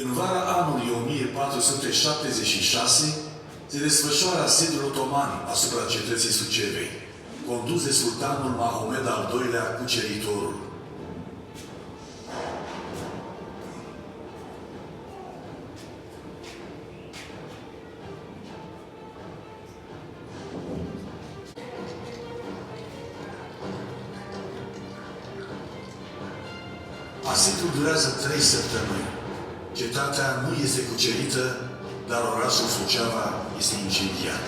În vara anului 1476 se desfășoară asediul otoman asupra cetății Sucevei, condus de sultanul Mahomed al II-lea Cuceritorul. Asediul durează 3 săptămâni. Cetatea nu este cucerită, dar orașul Suceava este incendiat.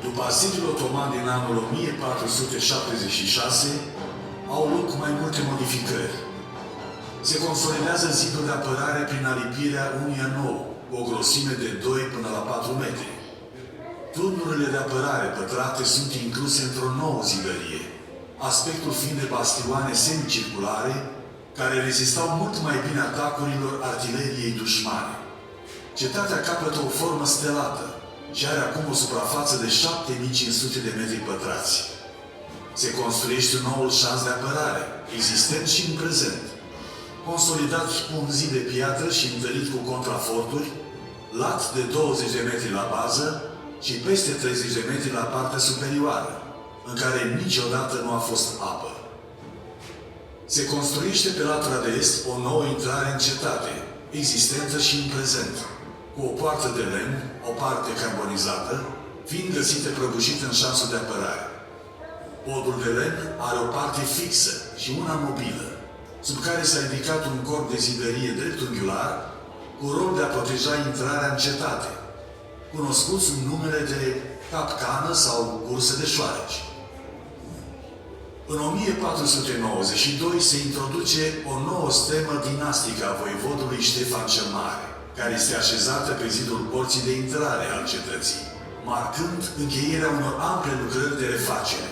După asediul otoman din anul 1476, au loc mai multe modificări. Se consolidează zidul de apărare prin alipirea unuia nou, cu o grosime de 2 până la 4 metri. Turnurile de apărare pătrate sunt incluse într-o nouă zidărie, aspectul fiind de bastioane semicirculare, care rezistau mult mai bine atacurilor artileriei dușmane. Cetatea capătă o formă stelată și are acum o suprafață de 7500 de metri pătrați. Se construiește noul șans de apărare, existent și în prezent, consolidat cu un zid de piatră și întărit cu contraforturi, lat de 20 de metri la bază și peste 30 de metri la partea superioară, în care niciodată nu a fost apă. Se construiește pe latura de est o nouă intrare în cetate, existentă și în prezent, cu o poartă de lemn, o parte carbonizată, fiind găsită prăbușită în șansul de apărare. Podul de lemn are o parte fixă și una mobilă, sub care s-a ridicat un corp de zidărie dreptunghiular, cu rol de a proteja intrarea în cetate, cunoscut sub numele de capcană sau cursă de șoareci. În 1492 se introduce o nouă stemă dinastică a voievodului Ștefan cel Mare, care este așezată pe zidul porții de intrare al cetății, marcând încheierea unor ample lucrări de refacere.